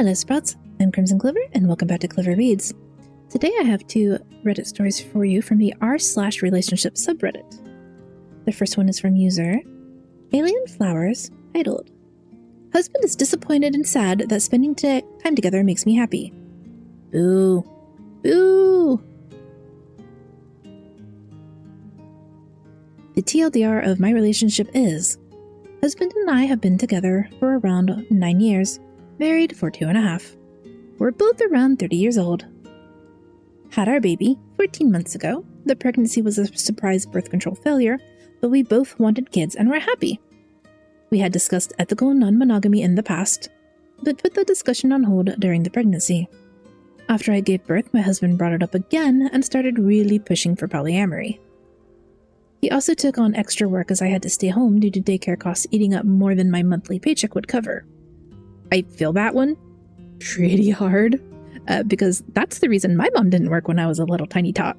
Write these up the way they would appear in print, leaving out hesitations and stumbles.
Hello Sprouts, I'm Crimson Clover and welcome back to Clover Reads. Today I have two Reddit stories for you from the r/relationship subreddit. The first one is from user Alien Flowers, titled, "Husband is disappointed and sad that spending time together makes me happy. Boo. Boo." The TLDR of my relationship is, husband and I have been together for around 9 years, married for 2.5. We're both around 30 years old. Had our baby 14 months ago. The pregnancy was a surprise birth control failure, but we both wanted kids and were happy. We had discussed ethical non-monogamy in the past, but put the discussion on hold during the pregnancy. After I gave birth, my husband brought it up again and started really pushing for polyamory. He also took on extra work as I had to stay home due to daycare costs eating up more than my monthly paycheck would cover. I feel that one pretty hard, because that's the reason my mom didn't work when I was a little tiny tot.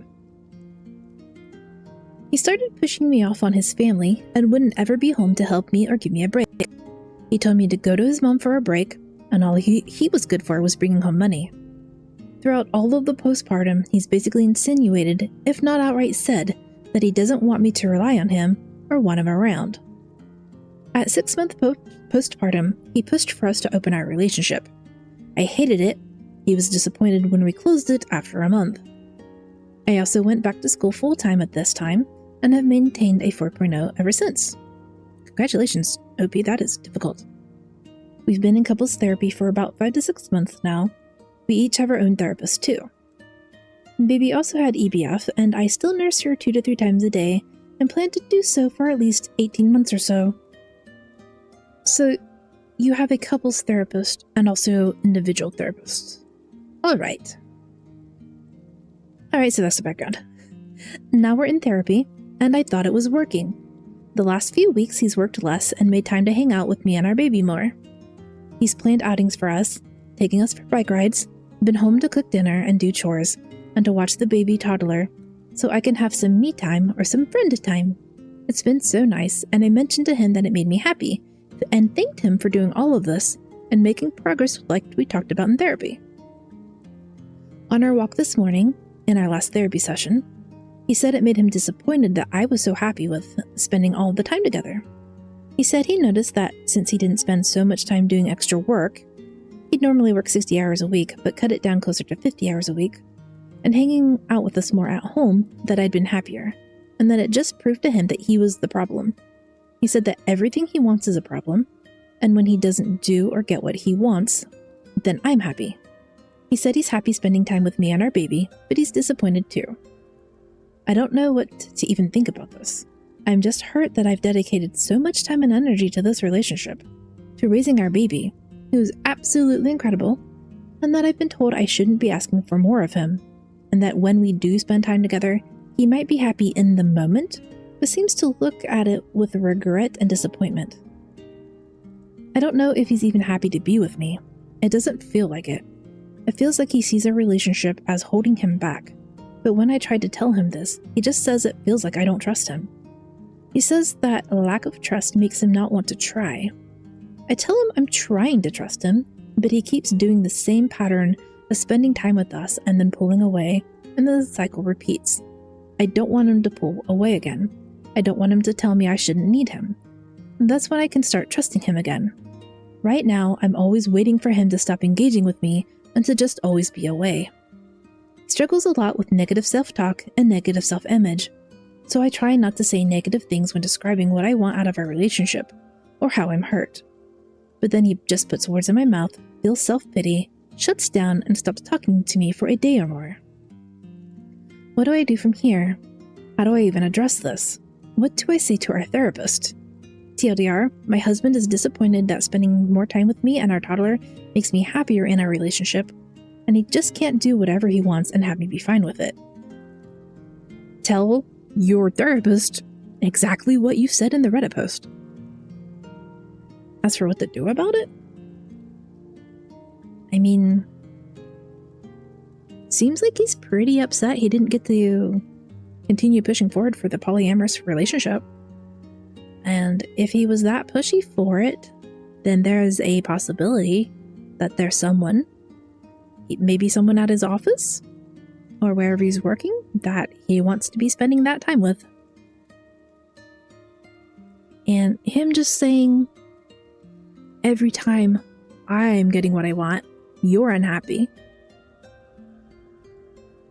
He started pushing me off on his family and wouldn't ever be home to help me or give me a break. He told me to go to his mom for a break, and all he was good for was bringing home money. Throughout all of the postpartum, he's basically insinuated, if not outright said, that he doesn't want me to rely on him or want him around. At 6 months postpartum, he pushed for us to open our relationship. I hated it. He was disappointed when we closed it after a month. I also went back to school full-time at this time and have maintained a 4.0 ever since. Congratulations, OP, that is difficult. We've been in couples therapy for about 5 to 6 months now. We each have our own therapist too. Baby also had EBF, and I still nurse her 2 to 3 times a day and plan to do so for at least 18 months or so. So, you have a couples therapist and also individual therapists. Alright, so that's the background. Now we're in therapy, and I thought it was working. The last few weeks he's worked less and made time to hang out with me and our baby more. He's planned outings for us, taking us for bike rides, been home to cook dinner and do chores, and to watch the baby toddler, so I can have some me time or some friend time. It's been so nice, and I mentioned to him that it made me happy, and thanked him for doing all of this and making progress like we talked about in therapy. On our walk this morning, in our last therapy session, he said it made him disappointed that I was so happy with spending all the time together. He said he noticed that since he didn't spend so much time doing extra work, he'd normally work 60 hours a week, but cut it down closer to 50 hours a week, and hanging out with us more at home, that I'd been happier, and that it just proved to him that he was the problem. He said that everything he wants is a problem, and when he doesn't do or get what he wants, then I'm happy. He said he's happy spending time with me and our baby, but he's disappointed too. I don't know what to even think about this. I'm just hurt that I've dedicated so much time and energy to this relationship, to raising our baby, who's absolutely incredible, and that I've been told I shouldn't be asking for more of him, and that when we do spend time together, he might be happy in the moment, but seems to look at it with regret and disappointment. I don't know if he's even happy to be with me. It doesn't feel like it. It feels like he sees our relationship as holding him back, but when I tried to tell him this, he just says it feels like I don't trust him. He says that a lack of trust makes him not want to try. I tell him I'm trying to trust him, but he keeps doing the same pattern of spending time with us and then pulling away, and the cycle repeats. I don't want him to pull away again. I don't want him to tell me I shouldn't need him. That's when I can start trusting him again. Right now, I'm always waiting for him to stop engaging with me and to just always be away. He struggles a lot with negative self-talk and negative self-image, so I try not to say negative things when describing what I want out of our relationship, or how I'm hurt. But then he just puts words in my mouth, feels self-pity, shuts down, and stops talking to me for a day or more. What do I do from here? How do I even address this? What do I say to our therapist? TLDR, my husband is disappointed that spending more time with me and our toddler makes me happier in our relationship, and he just can't do whatever he wants and have me be fine with it. Tell your therapist exactly what you said in the Reddit post. As for what to do about it? I mean, seems like he's pretty upset he didn't get to continue pushing forward for the polyamorous relationship. And if he was that pushy for it, then there's a possibility that there's someone, maybe someone at his office or wherever he's working, that he wants to be spending that time with. And him just saying, every time I'm getting what I want, you're unhappy.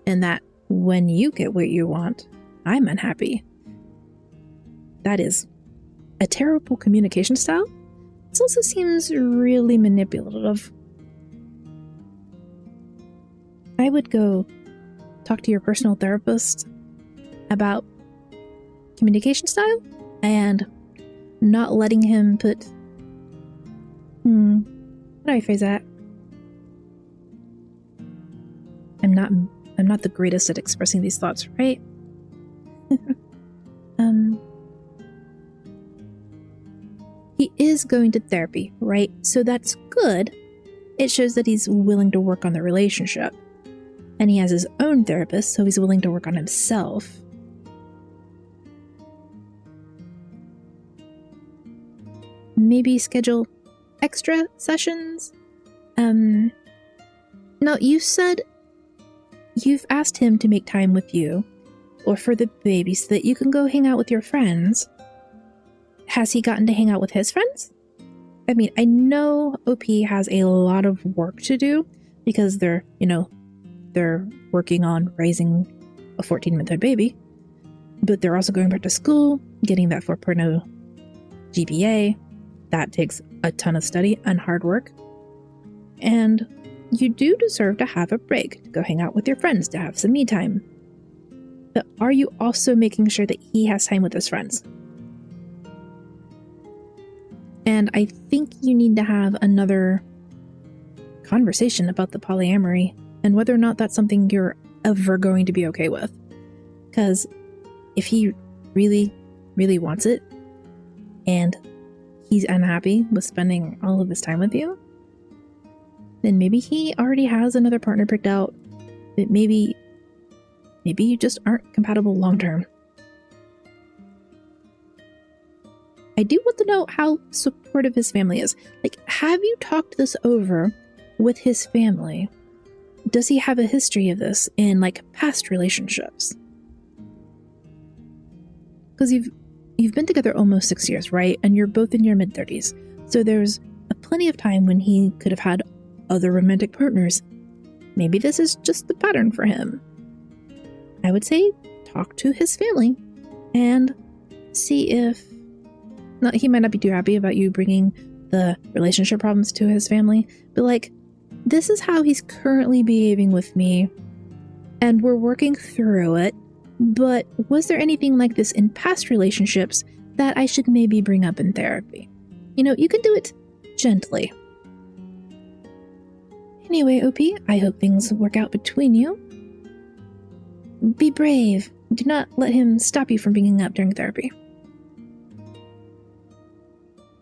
And that when you get what you want, I'm unhappy. That is a terrible communication style. It also seems really manipulative. I would go talk to your personal therapist about communication style and not letting him put, how do I phrase that? I'm not the greatest at expressing these thoughts, right? He is going to therapy, right? So that's good. It shows that he's willing to work on the relationship. And he has his own therapist, so he's willing to work on himself. Maybe schedule extra sessions. Now, you said you've asked him to make time with you or for the baby so that you can go hang out with your friends. Has he gotten to hang out with his friends? I mean, I know OP has a lot of work to do because they're working on raising a 14-month-old baby, but they're also going back to school, getting that 4.0 GPA. That takes a ton of study and hard work. And you do deserve to have a break, to go hang out with your friends, to have some me time. But are you also making sure that he has time with his friends? And I think you need to have another conversation about the polyamory and whether or not that's something you're ever going to be okay with. Because if he really, really wants it and he's unhappy with spending all of his time with you, then maybe he already has another partner picked out. But maybe you just aren't compatible long term. I do want to know how supportive his family is. Like, have you talked this over with his family? Does he have a history of this in, like, past relationships? Because you've been together almost 6 years, right? And you're both in your mid-30s. So there's plenty of time when he could have had other romantic partners. Maybe this is just the pattern for him. I would say talk to his family and see if... Now, he might not be too happy about you bringing the relationship problems to his family, but like, this is how he's currently behaving with me, and we're working through it, but was there anything like this in past relationships that I should maybe bring up in therapy? You know, you can do it gently. Anyway, OP, I hope things work out between you. Be brave. Do not let him stop you from bringing up during therapy.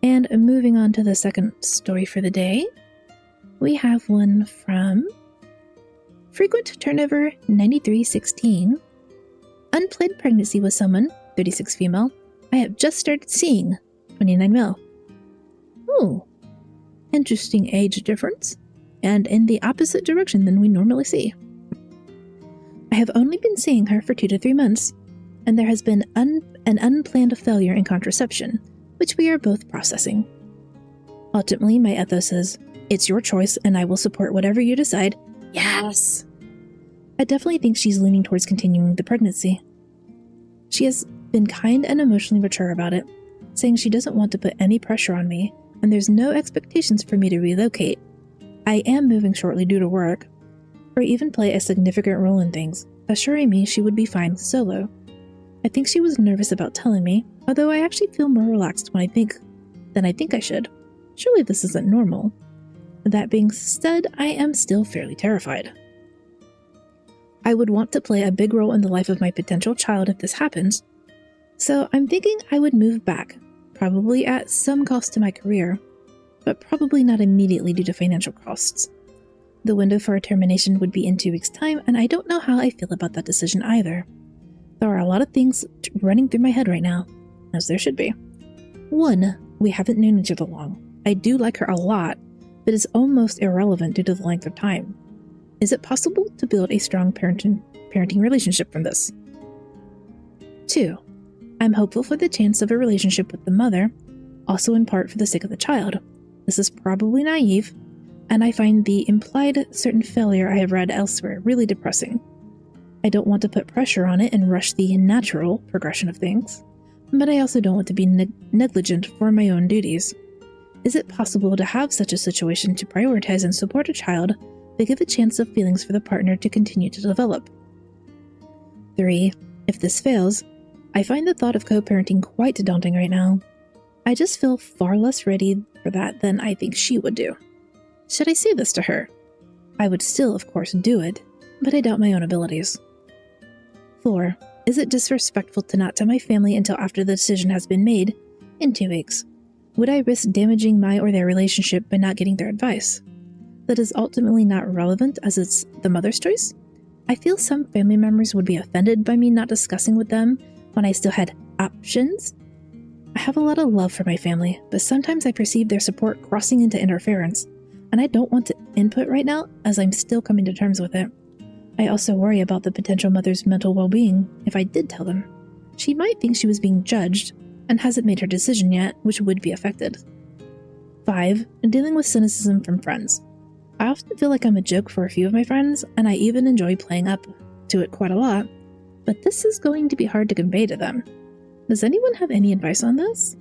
And moving on to the second story for the day, we have one from Frequent Turnover 9316. Unplanned pregnancy with someone, 36 female. I have just started seeing, 29 male. Ooh, interesting age difference, and in the opposite direction than we normally see. I have only been seeing her for 2 to 3 months, and there has been an unplanned failure in contraception, which we are both processing. Ultimately, my ethos is, it's your choice and I will support whatever you decide. Yes! I definitely think she's leaning towards continuing the pregnancy. She has been kind and emotionally mature about it, saying she doesn't want to put any pressure on me, and there's no expectations for me to relocate. I am moving shortly due to work, or even play a significant role in things, assuring me she would be fine solo. I think she was nervous about telling me, although I actually feel more relaxed than I think I should. Surely this isn't normal. That being said, I am still fairly terrified. I would want to play a big role in the life of my potential child if this happens, so I'm thinking I would move back, probably at some cost to my career, but probably not immediately due to financial costs. The window for a termination would be in 2 weeks' time, and I don't know how I feel about that decision either. There are a lot of things running through my head right now, as there should be. 1, we haven't known each other long. I do like her a lot, but is almost irrelevant due to the length of time. Is it possible to build a strong parenting relationship from this? 2. I'm hopeful for the chance of a relationship with the mother, also in part for the sake of the child. This is probably naive, and I find the implied certain failure I have read elsewhere really depressing. I don't want to put pressure on it and rush the natural progression of things, but I also don't want to be negligent for my own duties. Is it possible to have such a situation to prioritize and support a child but give a chance of feelings for the partner to continue to develop? 3. If this fails, I find the thought of co-parenting quite daunting right now. I just feel far less ready for that than I think she would do. Should I say this to her? I would still, of course, do it, but I doubt my own abilities. 4. Is it disrespectful to not tell my family until after the decision has been made, in 2 weeks? Would I risk damaging my or their relationship by not getting their advice? That is ultimately not relevant as it's the mother's choice. I feel some family members would be offended by me not discussing with them when I still had options. I have a lot of love for my family, but sometimes I perceive their support crossing into interference, and I don't want to input right now as I'm still coming to terms with it. I also worry about the potential mother's mental well-being if I did tell them. She might think she was being judged and hasn't made her decision yet, which would be affected. 5. Dealing with cynicism from friends. I often feel like I'm a joke for a few of my friends, and I even enjoy playing up to it quite a lot, but this is going to be hard to convey to them. Does anyone have any advice on this?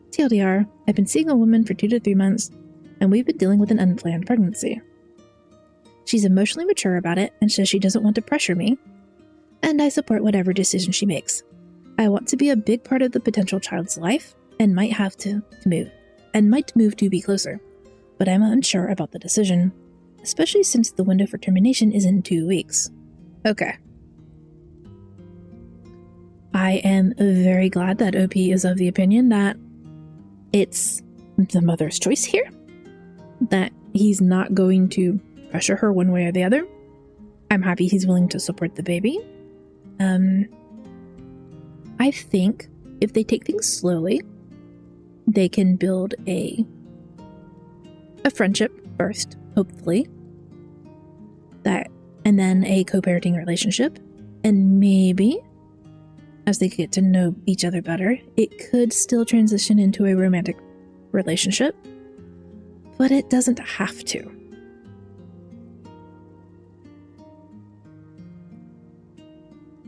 TLDR, I've been seeing a woman for 2 to 3 months, and we've been dealing with an unplanned pregnancy. She's emotionally mature about it and says she doesn't want to pressure me, and I support whatever decision she makes. I want to be a big part of the potential child's life and might move to be closer, but I'm unsure about the decision, especially since the window for termination is in 2 weeks. Okay. I am very glad that OP is of the opinion that it's the mother's choice here, that he's not going to pressure her one way or the other. I'm happy he's willing to support the baby. I think if they take things slowly, they can build a friendship first, hopefully, and then a co-parenting relationship, and maybe as they get to know each other better, it could still transition into a romantic relationship, but it doesn't have to.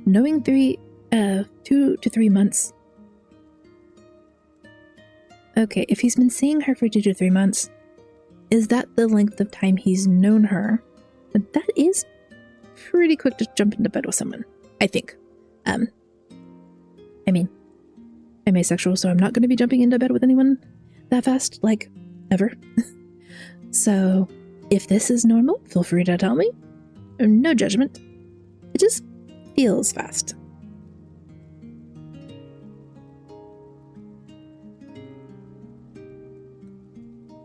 Knowing 2 to 3 months. Okay, if he's been seeing her for 2 to 3 months, is that the length of time he's known her? But that is pretty quick to jump into bed with someone, I think. I mean, I'm asexual, so I'm not going to be jumping into bed with anyone that fast, like, ever. So, if this is normal, feel free to tell me. No judgment. It just feels fast.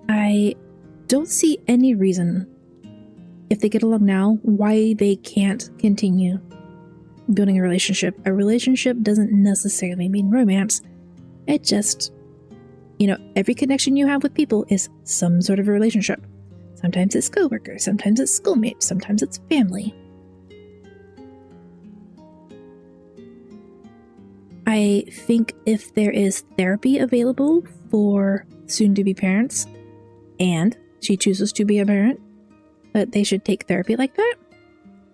I don't see any reason, if they get along now, why they can't continue building a relationship. A relationship doesn't necessarily mean romance. It just, every connection you have with people is some sort of a relationship. Sometimes it's coworkers, sometimes it's schoolmates, sometimes it's family. I think if there is therapy available for soon-to-be parents, and she chooses to be a parent, that they should take therapy like that.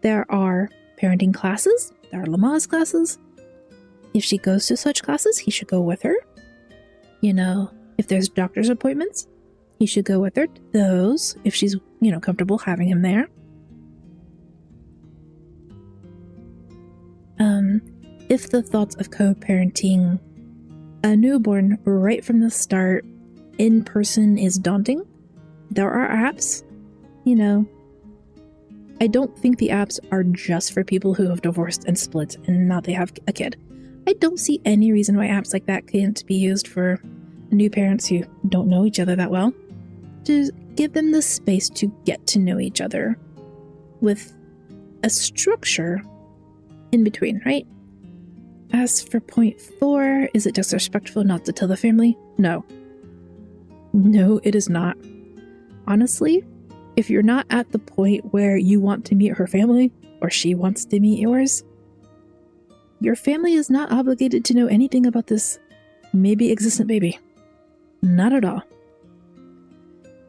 There are parenting classes. There are Lamaze classes. If she goes to such classes, he should go with her. If there's doctor's appointments, he should go with her to those if she's, comfortable having him there. If the thoughts of co-parenting a newborn right from the start in person is daunting, there are apps. I don't think the apps are just for people who have divorced and split and now they have a kid. I don't see any reason why apps like that can't be used for new parents who don't know each other that well, to give them the space to get to know each other with a structure in between, right? As for point 4, is it disrespectful not to tell the family? No. No, it is not. honestly, if you're not at the point where you want to meet her family or she wants to meet yours, your family is not obligated to know anything about this maybe existent baby. Not at all.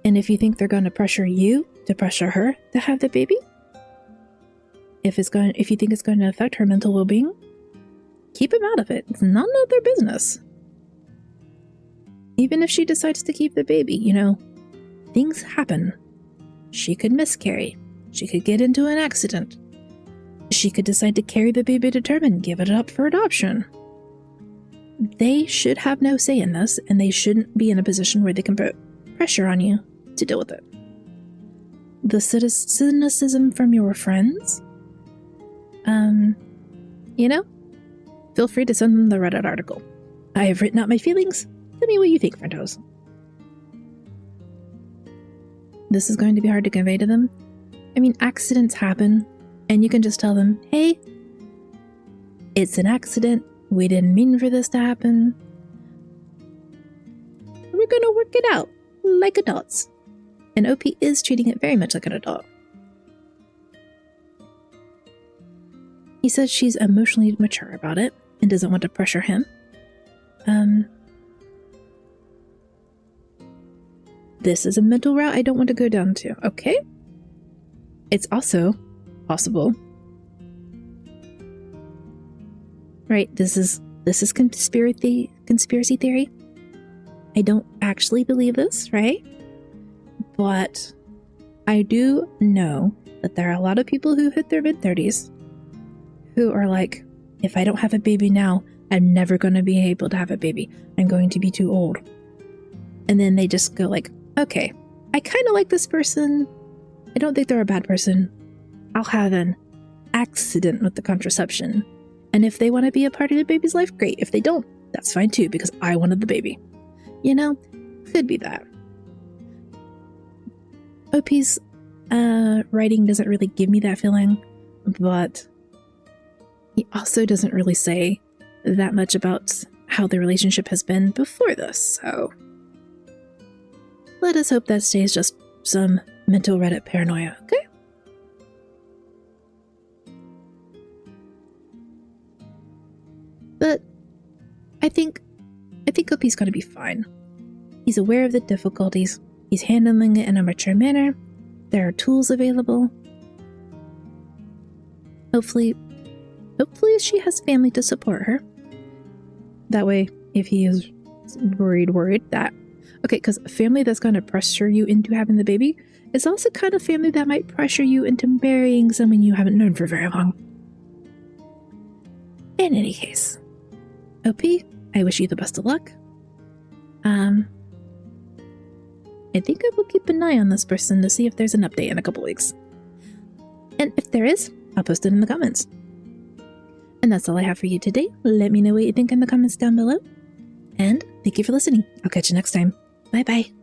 And if you think they're going to pressure you to pressure her to have the baby, if you think it's going to affect her mental well-being, keep them out of it. It's none of their business. Even if she decides to keep the baby, things happen. She could miscarry. She could get into an accident. She could decide to carry the baby to term and give it up for adoption. They should have no say in this, and they shouldn't be in a position where they can put pressure on you to deal with it. The cynicism from your friends, feel free to send them the Reddit article. I have written out my feelings. Tell me what you think, friendos. This is going to be hard to convey to them. Accidents happen, and you can just tell them, hey, it's an accident. We didn't mean for this to happen. We're going to work it out like adults. And OP is treating it very much like an adult. He says she's emotionally mature about it and doesn't want to pressure him. This is a mental route I don't want to go down to, okay? It's also possible. Right, this is conspiracy theory. I don't actually believe this, right? But I do know that there are a lot of people who hit their mid-30s who are like, if I don't have a baby now, I'm never going to be able to have a baby. I'm going to be too old. And then they just go like, okay, I kind of like this person. I don't think they're a bad person. I'll have an accident with the contraception. And if they want to be a part of the baby's life, great. If they don't, that's fine too, because I wanted the baby. Could be that. OP's writing doesn't really give me that feeling, but he also doesn't really say that much about how the relationship has been before this, so let us hope that stays just some mental Reddit paranoia, okay? But I think OP's gonna be fine. He's aware of the difficulties. He's handling it in a mature manner. There are tools available. Hopefully she has family to support her. That way, if he is worried that... Okay, because family that's going to pressure you into having the baby is also kind of family that might pressure you into marrying someone you haven't known for very long. In any case, OP, I wish you the best of luck. I think I will keep an eye on this person to see if there's an update in a couple weeks. And if there is, I'll post it in the comments. And that's all I have for you today. Let me know what you think in the comments down below. And thank you for listening. I'll catch you next time. Bye bye.